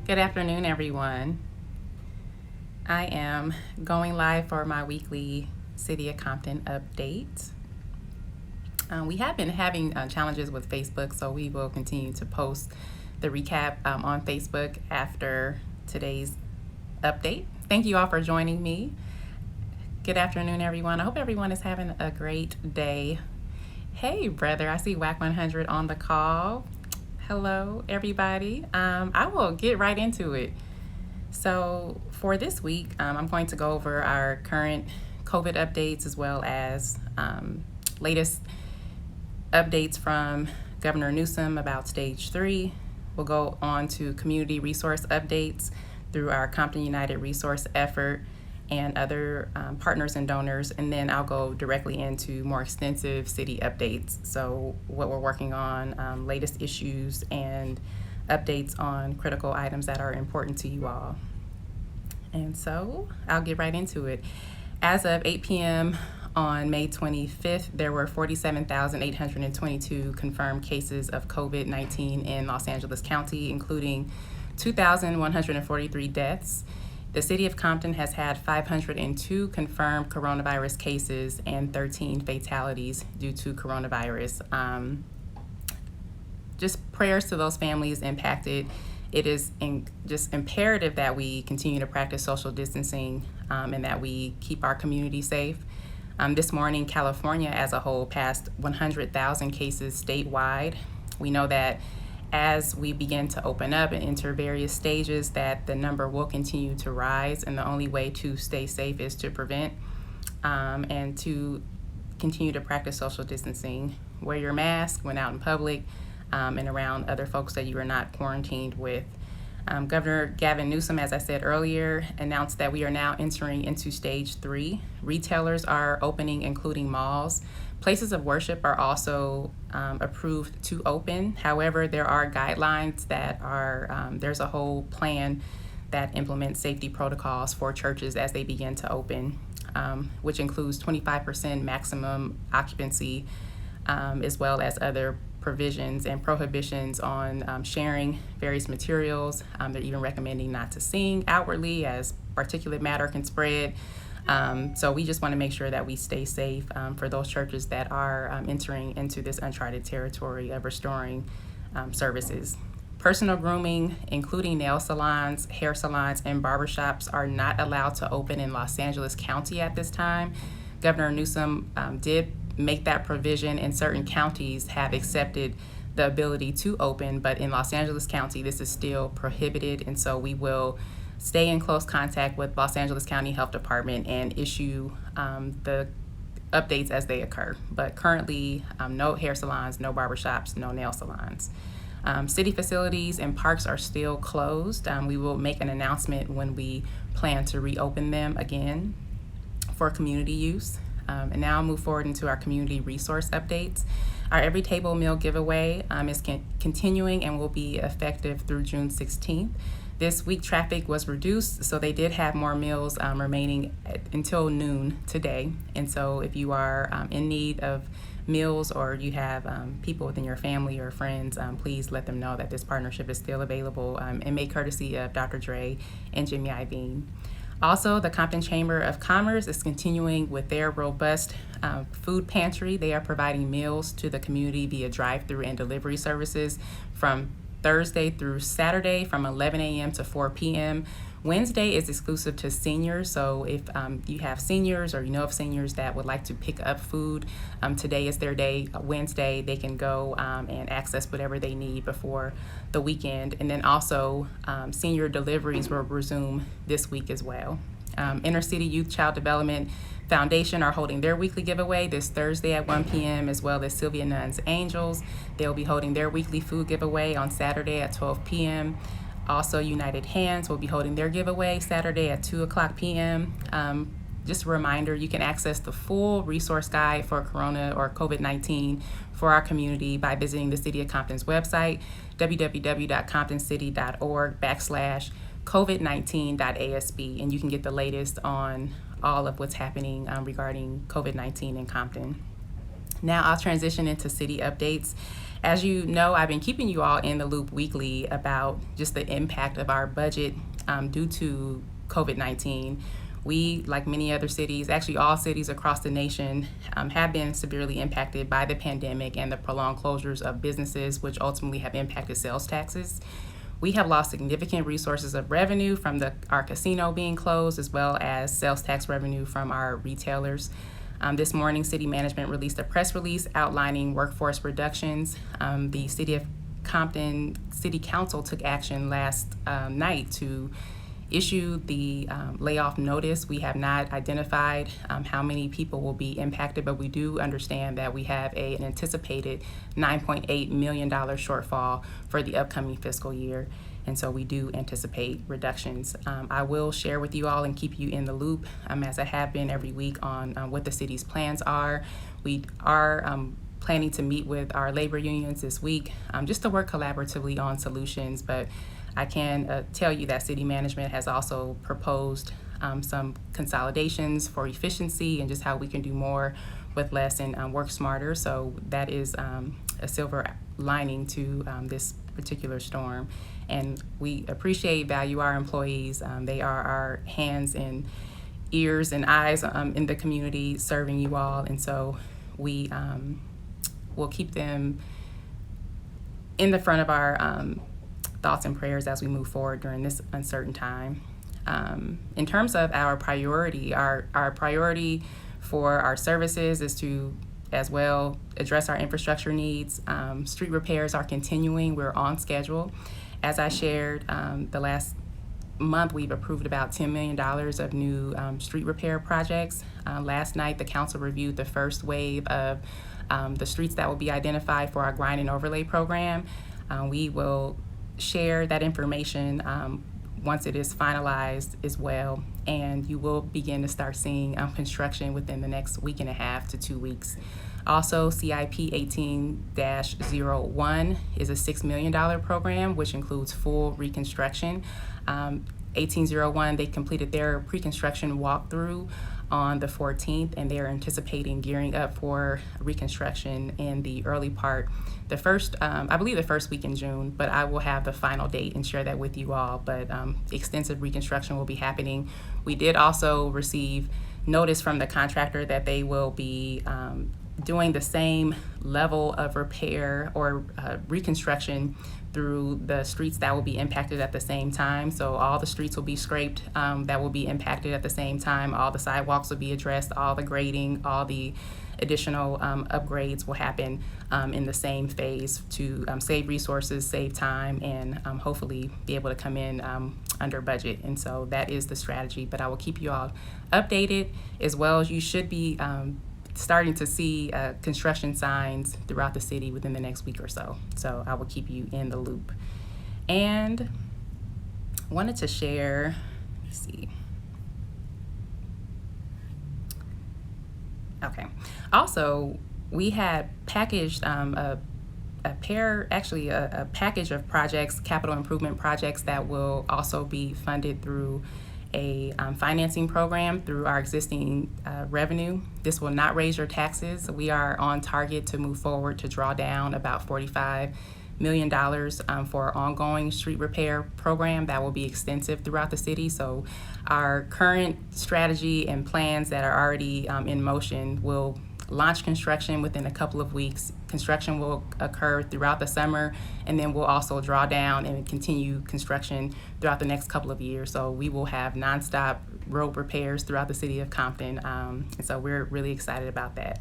Good afternoon, everyone. I am going live for my weekly City of Compton update. We have been having challenges with Facebook, so we will continue to post the recap on Facebook after today's update. Thank you all for joining me. Good afternoon, everyone. I hope everyone is having a great day. Hey, brother, I see WAC 100 on the call. Hello, everybody. I will get right into it. So for this week, I'm going to go over our current COVID updates as well as latest updates from Governor Newsom about stage 3. We'll go on to community resource updates through our Compton United resource effort and other partners and donors, and then I'll go directly into more extensive city updates. So what we're working on, latest issues, and updates on critical items that are important to you all. And so I'll get right into it. As of 8 p.m. on May 25th, there were 47,822 confirmed cases of COVID-19 in Los Angeles County, including 2,143 deaths. The City of Compton has had 502 confirmed coronavirus cases and 13 fatalities due to coronavirus. Just prayers to those families impacted. It is just imperative that we continue to practice social distancing and that we keep our community safe. This morning, California as a whole passed 100,000 cases statewide. We know that as we begin to open up and enter various stages, that the number will continue to rise, and the only way to stay safe is to prevent and to continue to practice social distancing. Wear your mask when out in public and around other folks that you are not quarantined with. Governor Gavin Newsom, as I said earlier, announced that we are now entering into stage 3. Retailers are opening, including malls. Places of worship are also approved to open. However, there are guidelines that are, there's a whole plan that implements safety protocols for churches as they begin to open, which includes 25% maximum occupancy, as well as other provisions and prohibitions on sharing various materials. They're even recommending not to sing outwardly as particulate matter can spread. So we just want to make sure that we stay safe for those churches that are entering into this uncharted territory of restoring services. Personal grooming, including nail salons, hair salons, and barbershops, are not allowed to open in Los Angeles County at this time. Governor Newsom did make that provision, and certain counties have accepted the ability to open, but in Los Angeles County, this is still prohibited, and so we will stay in close contact with Los Angeles County Health Department and issue the updates as they occur. But currently, no hair salons, no barbershops, no nail salons. City facilities and parks are still closed. We will make an announcement when we plan to reopen them again for community use. And now I'll move forward into our community resource updates. Our Every Table Meal giveaway is continuing and will be effective through June 16th. This week traffic was reduced, so they did have more meals remaining until noon today. And so if you are in need of meals or you have people within your family or friends, please let them know that this partnership is still available and made courtesy of Dr. Dre and Jimmy Iovine. Also, the Compton Chamber of Commerce is continuing with their robust food pantry. They are providing meals to the community via drive-through and delivery services from Thursday through Saturday from 11 a.m. to 4 p.m. Wednesday is exclusive to seniors, so if you have seniors or you know of seniors that would like to pick up food, today is their day. Wednesday, they can go and access whatever they need before the weekend. And then also, senior deliveries will resume this week as well. Inner City Youth Child Development Foundation are holding their weekly giveaway this Thursday at 1 p.m. as well as Sylvia Nunn's Angels. They'll be holding their weekly food giveaway on Saturday at 12 p.m. Also, United Hands will be holding their giveaway Saturday at 2 o'clock p.m. Just a reminder, you can access the full resource guide for Corona or COVID-19 for our community by visiting the City of Compton's website, www.comptoncity.org/COVID19.ASB, and you can get the latest on all of what's happening regarding COVID-19 in Compton. Now I'll transition into city updates. As you know, I've been keeping you all in the loop weekly about just the impact of our budget due to COVID-19. We, like many other cities, actually all cities across the nation, have been severely impacted by the pandemic and the prolonged closures of businesses, which ultimately have impacted sales taxes. We have lost significant resources of revenue from our casino being closed, as well as sales tax revenue from our retailers. This morning, City Management released a press release outlining workforce reductions. The City of Compton City Council took action last night to issue the layoff notice. We have not identified how many people will be impacted, but we do understand that we have an anticipated $9.8 million shortfall for the upcoming fiscal year. And so we do anticipate reductions. I will share with you all and keep you in the loop, as I have been every week, on what the city's plans are. We are planning to meet with our labor unions this week just to work collaboratively on solutions, but I can tell you that city management has also proposed some consolidations for efficiency and just how we can do more with less and work smarter. So that is a silver lining to this particular storm. And we appreciate, value our employees. They are our hands and ears and eyes in the community serving you all. And so we will keep them in the front of our thoughts and prayers as we move forward during this uncertain time. In terms of our priority, our priority for our services is to as well address our infrastructure needs. Street repairs are continuing. We're on schedule. As I shared, the last month we've approved about $10 million of new street repair projects. Last night the council reviewed the first wave of the streets that will be identified for our grind and overlay program. We will share that information once it is finalized as well, and you will begin to start seeing construction within the next week and a half to 2 weeks. Also, CIP 18-01 is a $6 million program, which includes full reconstruction. 1801, they completed their pre-construction walkthrough on the 14th, and they are anticipating gearing up for reconstruction in the early part, I believe the first week in June, but I will have the final date and share that with you all. But extensive reconstruction will be happening. We did also receive notice from the contractor that they will be doing the same level of repair or reconstruction through the streets that will be impacted at the same time. So all the streets will be scraped that will be impacted at the same time. All the sidewalks will be addressed, all the grading, all the additional upgrades will happen in the same phase to save resources, save time, and hopefully be able to come in under budget. And so that is the strategy, but I will keep you all updated, as well as you should be starting to see construction signs throughout the city within the next week or so. So I will keep you in the loop. And wanted to share, let me see. Okay. Also, we had packaged a package of projects, capital improvement projects that will also be funded through a financing program through our existing revenue. This will not raise your taxes. We are on target to move forward to draw down about $45 million for our ongoing street repair program that will be extensive throughout the city. So our current strategy and plans that are already in motion will launch construction within a couple of weeks. Construction will occur throughout the summer, and then we'll also draw down and continue construction throughout the next couple of years. So we will have nonstop road repairs throughout the city of Compton, and so we're really excited about that.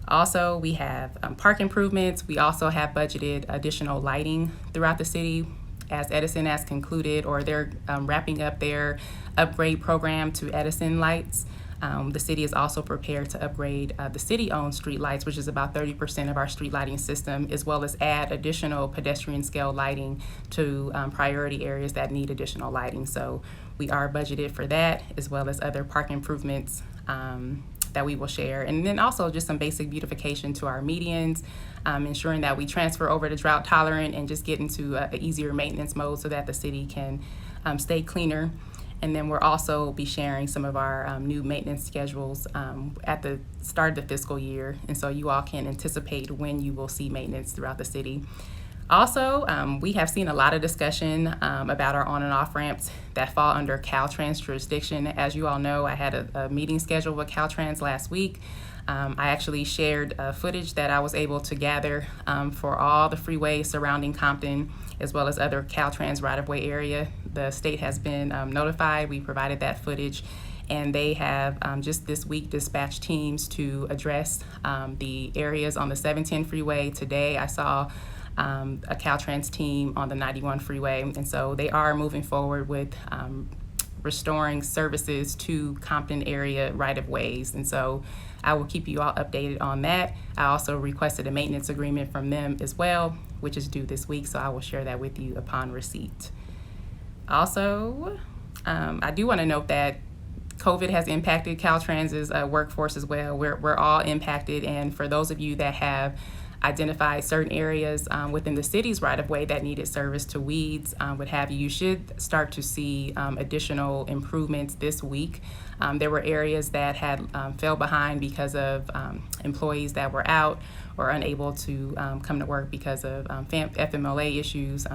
Also, we have park improvements. We also have budgeted additional lighting throughout the city, as Edison has concluded, or they're wrapping up their upgrade program to Edison lights. The city is also prepared to upgrade the city-owned street lights, which is about 30% of our street lighting system, as well as add additional pedestrian scale lighting to priority areas that need additional lighting. So we are budgeted for that, as well as other park improvements that we will share. And then also just some basic beautification to our medians, ensuring that we transfer over to drought tolerant and just get into an easier maintenance mode so that the city can stay cleaner. And then we'll also be sharing some of our new maintenance schedules at the start of the fiscal year. And so you all can anticipate when you will see maintenance throughout the city. Also, we have seen a lot of discussion about our on and off ramps that fall under Caltrans jurisdiction. As you all know, I had a meeting scheduled with Caltrans last week. I actually shared footage that I was able to gather for all the freeways surrounding Compton, as well as other Caltrans right-of-way area. The state has been notified. We provided that footage, and they have just this week dispatched teams to address the areas on the 710 freeway. Today I saw a Caltrans team on the 91 freeway, and so they are moving forward with restoring services to Compton area right-of-ways, and so I will keep you all updated on that. I also requested a maintenance agreement from them as well, which is due this week, so I will share that with you upon receipt. Also, I do want to note that COVID has impacted Caltrans's workforce as well. We're all impacted, and for those of you that have identified certain areas within the city's right-of-way that needed service to weeds, what have you, you should start to see additional improvements this week. There were areas that had fell behind because of employees that were out or unable to come to work because of FMLA issues.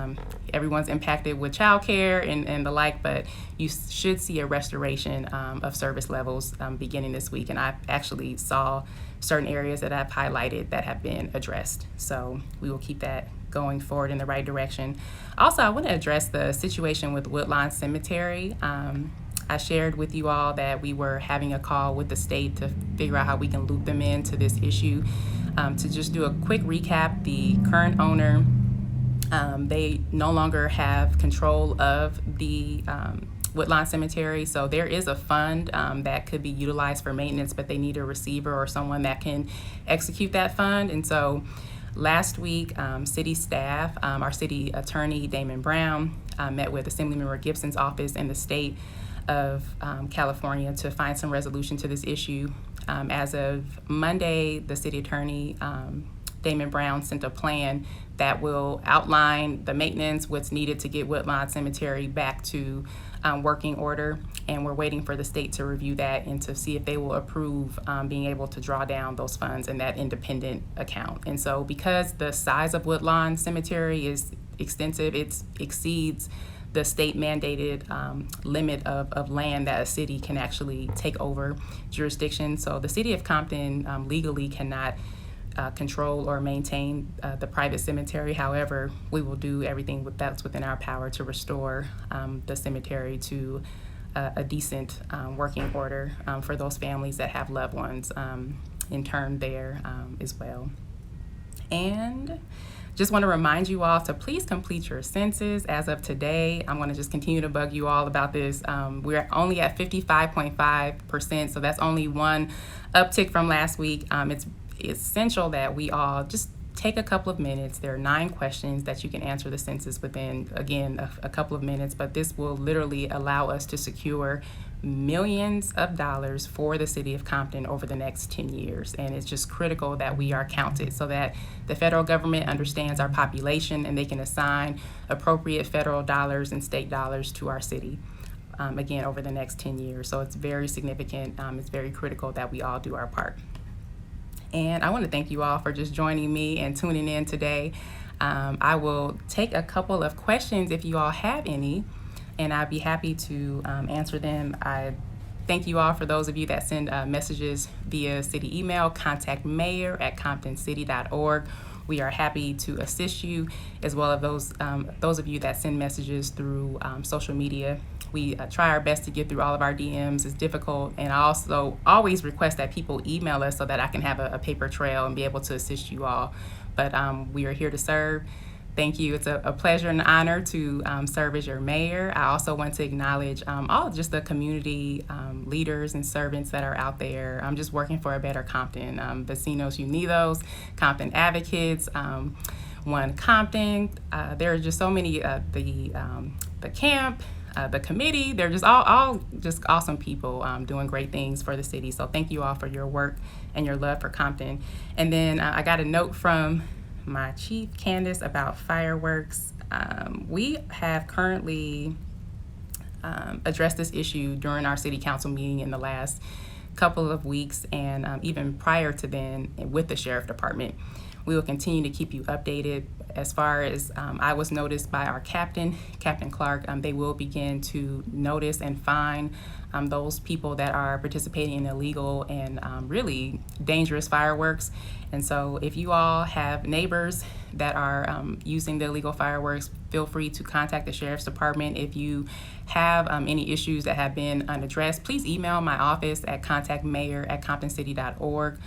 Everyone's impacted with childcare and the like, but you should see a restoration of service levels beginning this week. And I actually saw certain areas that I've highlighted that have been addressed. So we will keep that going forward in the right direction. Also, I want to address the situation with Woodlawn Cemetery. I shared with you all that we were having a call with the state to figure out how we can loop them into this issue. To just do a quick recap, the current owner, they no longer have control of the Woodlawn Cemetery, so there is a fund that could be utilized for maintenance, but they need a receiver or someone that can execute that fund. And so last week, city staff, our city attorney, Damon Brown, met with Assemblymember Gibson's office and the state of California to find some resolution to this issue. As of Monday, the city attorney, Damon Brown, sent a plan that will outline the maintenance, what's needed to get Woodlawn Cemetery back to working order, and we're waiting for the state to review that and to see if they will approve being able to draw down those funds in that independent account. And so because the size of Woodlawn Cemetery is extensive, it exceeds the state mandated limit of land that a city can actually take over jurisdiction. So the city of Compton legally cannot control or maintain the private cemetery. However, we will do everything that's within our power to restore the cemetery to a decent working order for those families that have loved ones interned there as well. And just want to remind you all to please complete your census. As of today, I'm going to just continue to bug you all about this. We're only at 55.5%, so that's only one uptick from last week. It's essential that we all just take a couple of minutes. There are 9 questions that you can answer the census within, again, a couple of minutes, but this will literally allow us to secure millions of dollars for the city of Compton over the next 10 years. And it's just critical that we are counted so that the federal government understands our population and they can assign appropriate federal dollars and state dollars to our city. Again, over the next 10 years. So it's very significant. It's very critical that we all do our part. And I want to thank you all for just joining me and tuning in today. I will take a couple of questions if you all have any, and I'd be happy to answer them. I thank you all for those of you that send messages via city email, contact mayor@comptoncity.org. We are happy to assist you, as well as those of you that send messages through social media. We try our best to get through all of our DMs. It's difficult, and I also always request that people email us so that I can have a paper trail and be able to assist you all. But we are here to serve. Thank you. It's a pleasure and honor to serve as your mayor. I also want to acknowledge all just the community leaders and servants that are out there. I'm just working for a better Compton. Vecinos Unidos, Compton Advocates, One Compton. There are just so many, the camp, the committee. They're just all just awesome people doing great things for the city. So thank you all for your work and your love for Compton. And then I got a note from my chief, Candace, about fireworks. We have currently addressed this issue during our city council meeting in the last couple of weeks, and even prior to then with the sheriff department. We will continue to keep you updated. As far as I was noticed by our Captain Clark, they will begin to notice and fine those people that are participating in illegal and really dangerous fireworks. And so if you all have neighbors that are using the illegal fireworks, feel free to contact the Sheriff's Department. If you have any issues that have been unaddressed, please email my office at contactmayor@comptoncity.org.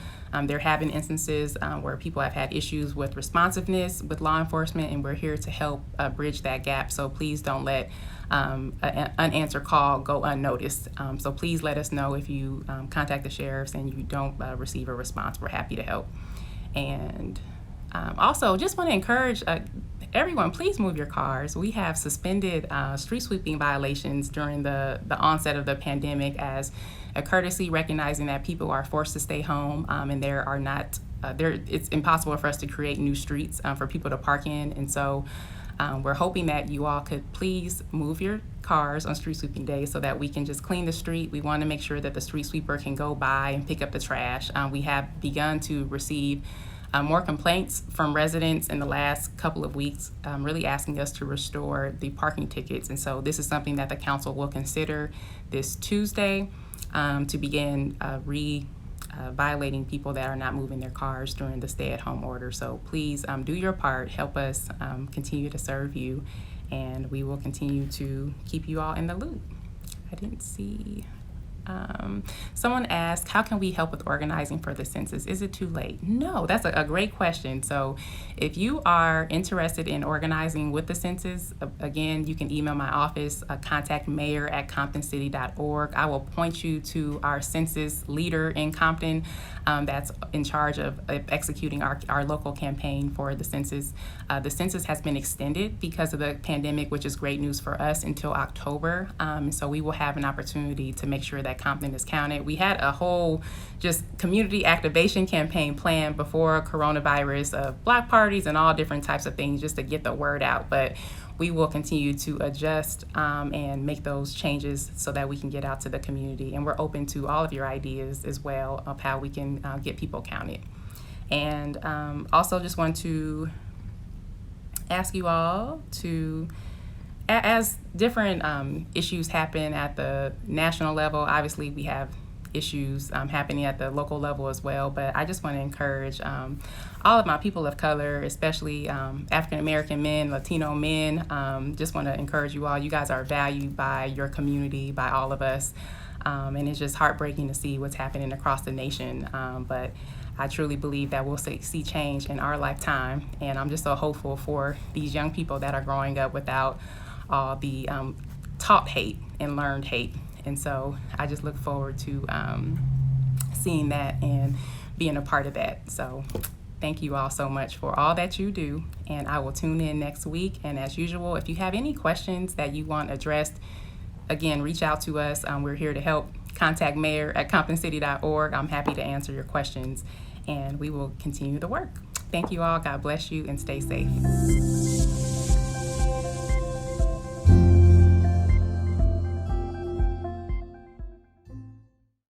There have been instances where people have had issues with responsiveness with law enforcement, and we're here to help bridge that gap. So please don't let an unanswered call go unnoticed. So please let us know if you contact the sheriffs and you don't receive a response. We're happy to help. And also, just want to encourage everyone, please move your cars. We have suspended street sweeping violations during the onset of the pandemic as a courtesy, recognizing that people are forced to stay home and there are not, it's impossible for us to create new streets for people to park in. And so we're hoping that you all could please move your cars on street sweeping day so that we can just clean the street. We want to make sure that the street sweeper can go by and pick up the trash. We have begun to receive more complaints from residents in the last couple of weeks, really asking us to restore the parking tickets. And so this is something that the council will consider this Tuesday to begin violating people that are not moving their cars during the stay-at-home order. So please do your part, help us continue to serve you, and we will continue to keep you all in the loop. I didn't see. Someone asked, how can we help with organizing for the census? Is it too late? No, that's a great question. So if you are interested in organizing with the census, again, you can email my office, contactmayor@comptoncity.org. I will point you to our census leader in Compton that's in charge of executing our local campaign for the census. The census has been extended because of the pandemic, which is great news for us, until October. So we will have an opportunity to make sure that Compton is counted. We had a whole just community activation campaign planned before coronavirus of block parties and all different types of things just to get the word out. But we will continue to adjust and make those changes so that we can get out to the community. And we're open to all of your ideas as well of how we can get people counted. And also just want to ask you all to, as different issues happen at the national level, obviously we have issues happening at the local level as well, but I just want to encourage all of my people of color, especially African American men, Latino men, just want to encourage you all. You guys are valued by your community, by all of us, and it's just heartbreaking to see what's happening across the nation, but I truly believe that we'll see change in our lifetime, and I'm just so hopeful for these young people that are growing up without all the taught hate and learned hate. And so I just look forward to seeing that and being a part of that. So thank you all so much for all that you do, and I will tune in next week. And as usual, if you have any questions that you want addressed, again, reach out to us. We're here to help. Contact mayor@comptoncity.org. I'm happy to answer your questions, and we will continue the work. Thank you all. God bless you, and stay safe.